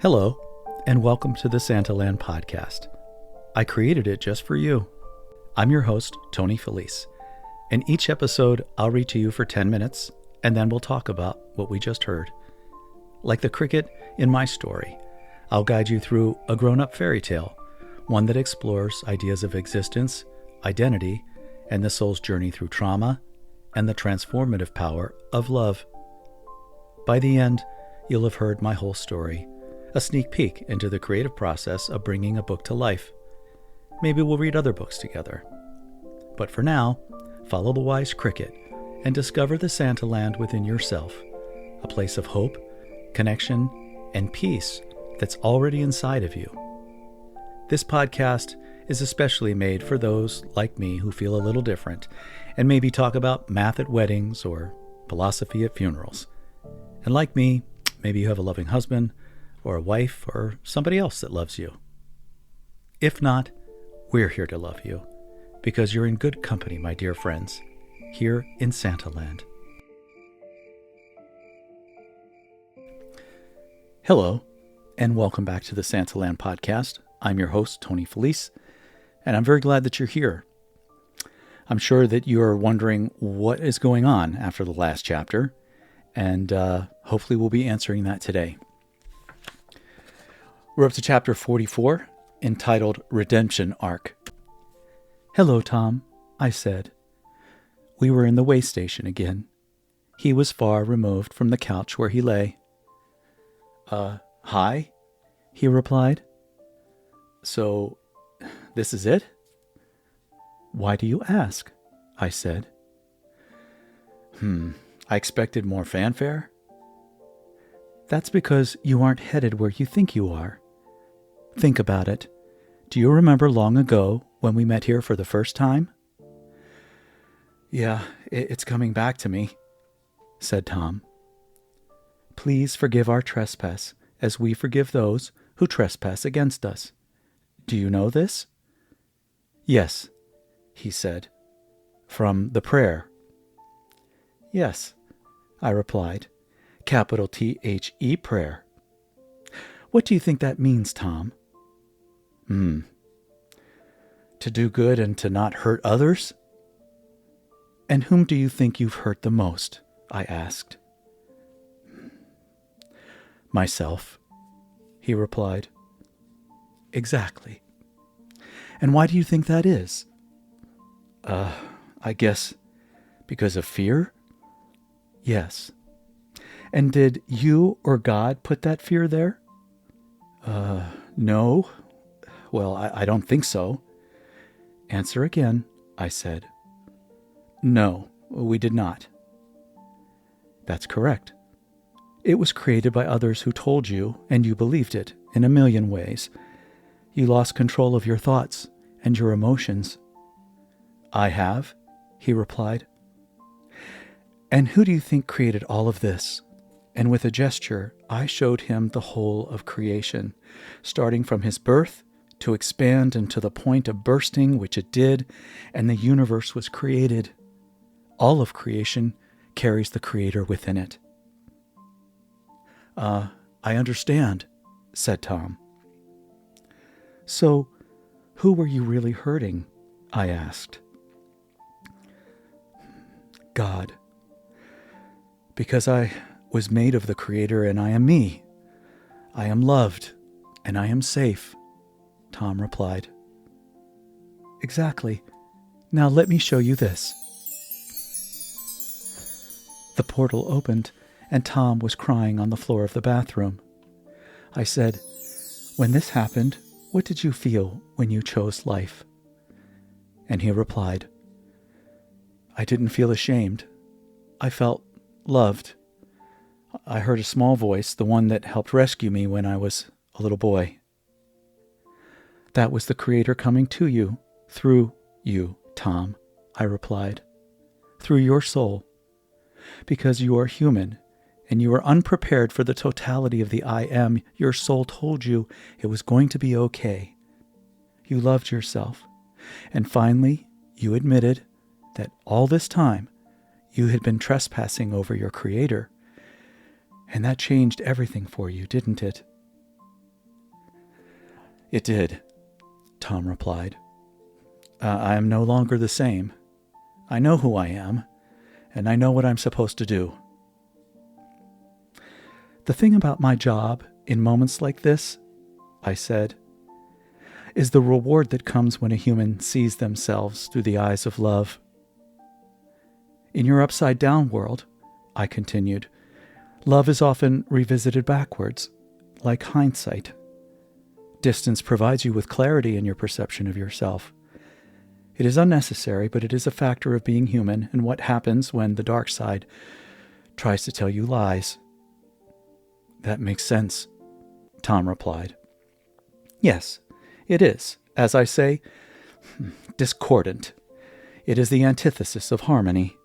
Hello, and welcome to the Santaland podcast. I created it just for you. I'm your host, Tony Felice. In each episode, I'll read to you for 10 minutes, and then we'll talk about what we just heard. Like the cricket in my story, I'll guide you through a grown-up fairy tale, one that explores ideas of existence, identity, and the soul's journey through trauma, and the transformative power of love. By the end, you'll have heard my whole story, a sneak peek into the creative process of bringing a book to life. Maybe we'll read other books together. But for now, follow the wise cricket and discover the Santaland within yourself, a place of hope, connection, and peace that's already inside of you. This podcast is especially made for those like me who feel a little different and maybe talk about math at weddings or philosophy at funerals. And like me, maybe you have a loving husband, or a wife, or somebody else that loves you. If not, we're here to love you, because you're in good company, my dear friends, here in Santaland. Hello, and welcome back to the Santaland podcast. I'm your host, Tony Felice, and I'm very glad that you're here. I'm sure that you are wondering what is going on after the last chapter, and hopefully we'll be answering that today. We're up to chapter 44, entitled Redemption Ark. "Hello, Tom," I said. We were in the waystation again. He was far removed from the couch where he lay. Hi," he replied. "So, this is it?" "Why do you ask?" I said. I expected more fanfare." "That's because you aren't headed where you think you are. Think about it. Do you remember long ago when we met here for the first time?" "Yeah, it's coming back to me," said Tom. "Please forgive our trespass as we forgive those who trespass against us. Do you know this?" "Yes," he said. "From the prayer." "Yes," I replied. Capital THE prayer. "What do you think that means, Tom?" To do good and to not hurt others?" "And whom do you think you've hurt the most?" I asked. "Myself," he replied. "Exactly. And why do you think that is?" I guess because of fear?" "Yes. And did you or God put that fear there?" No. Well, I don't think so." "Answer again," I said. "No, we did not." "That's correct. It was created by others who told you, and you believed it in a million ways. You lost control of your thoughts and your emotions." "I have," he replied. "And who do you think created all of this?" And with a gesture, I showed him the whole of creation, starting from his birth to expand and to the point of bursting, which it did, and the universe was created. All of creation carries the Creator within it. I understand," said Tom. "So, who were you really hurting?" I asked. "God. Because I was made of the Creator and I am me. I am loved and I am safe," Tom replied. "Exactly. Now let me show you this." The portal opened and Tom was crying on the floor of the bathroom. I said, "When this happened, what did you feel when you chose life?" And he replied, "I didn't feel ashamed. I felt loved. I heard a small voice, the one that helped rescue me when I was a little boy." "That was the Creator coming to you, through you, Tom," I replied. "Through your soul. Because you are human, and you are unprepared for the totality of the I Am, your soul told you it was going to be okay. You loved yourself, and finally you admitted that all this time you had been trespassing over your Creator. And that changed everything for you, didn't it?" It did, Tom replied. I am no longer the same. I know who I am, and I know what I'm supposed to do. The thing about my job in moments like this, I said, is the reward that comes when a human sees themselves through the eyes of love. In your upside-down world, I continued, love is often revisited backwards, like hindsight. Distance provides you with clarity in your perception of yourself. It is unnecessary, but it is a factor of being human and what happens when the dark side tries to tell you lies. That makes sense, Tom replied. Yes, it is, as I say, discordant. It is the antithesis of harmony.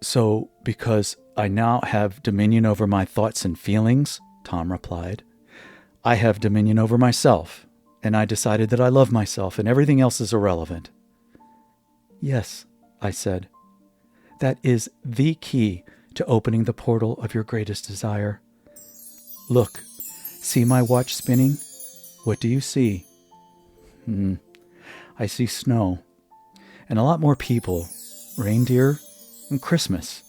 So, because I now have dominion over my thoughts and feelings, Tom replied, I have dominion over myself, and I decided that I love myself and everything else is irrelevant. Yes, I said, that is the key to opening the portal of your greatest desire. Look, see my watch spinning? What do you see? I see snow, and a lot more people, reindeer, and Christmas.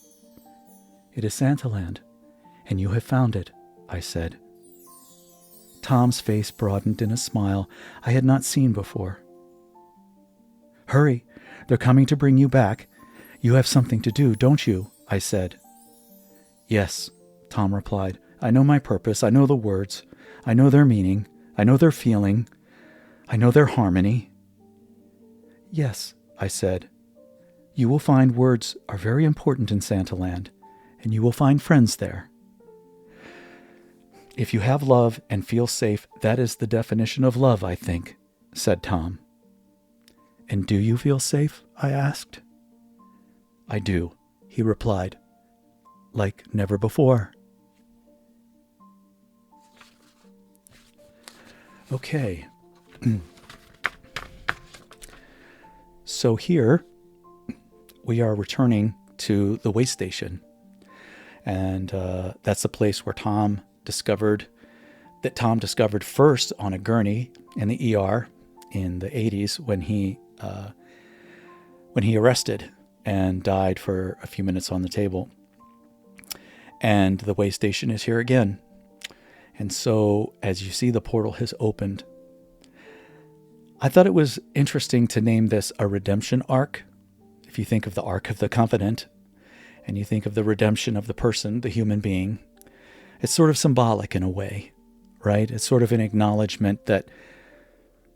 It is Santaland, and you have found it, I said. Tom's face broadened in a smile I had not seen before. Hurry, they're coming to bring you back. You have something to do, don't you? I said. Yes, Tom replied. I know my purpose. I know the words. I know their meaning. I know their feeling. I know their harmony. Yes, I said. You will find words are very important in Santaland, and you will find friends there. If you have love and feel safe, that is the definition of love, I think, said Tom. And do you feel safe? I asked. I do, he replied, like never before. Okay. So here we are returning to the waystation. And that's the place where Tom discovered first on a gurney in the ER in the 80s when he arrested and died for a few minutes on the table. And the waystation is here again. And so, as you see, the portal has opened. I thought it was interesting to name this a redemption ark. If you think of the Ark of the Covenant, and you think of the redemption of the person, the human being, it's sort of symbolic in a way, right? It's sort of an acknowledgement that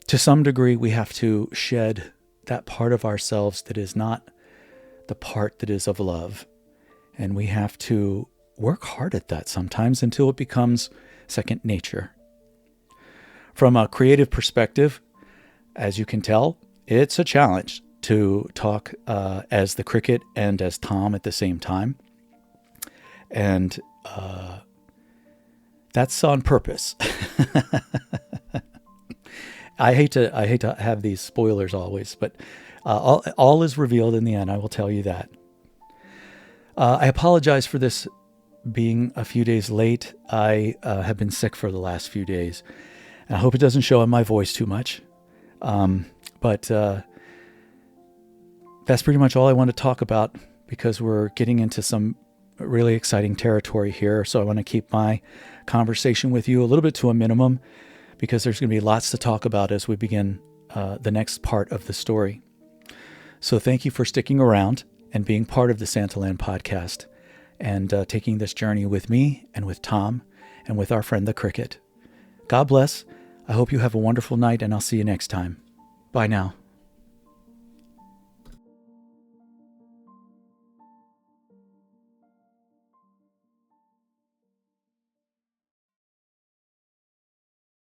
to some degree we have to shed that part of ourselves that is not the part that is of love. And we have to work hard at that sometimes until it becomes second nature. From a creative perspective, as you can tell, it's a challenge to talk as the cricket and as Tom at the same time. And that's on purpose. I hate to have these spoilers always, but all is revealed in the end. I will tell you that. I apologize for this being a few days late. I have been sick for the last few days, and I hope it doesn't show in my voice too much. But that's pretty much all I want to talk about because we're getting into some really exciting territory here. So I want to keep my conversation with you a little bit to a minimum because there's going to be lots to talk about as we begin the next part of the story. So thank you for sticking around and being part of the Santaland podcast and taking this journey with me and with Tom and with our friend the cricket. God bless. I hope you have a wonderful night, and I'll see you next time. Bye now.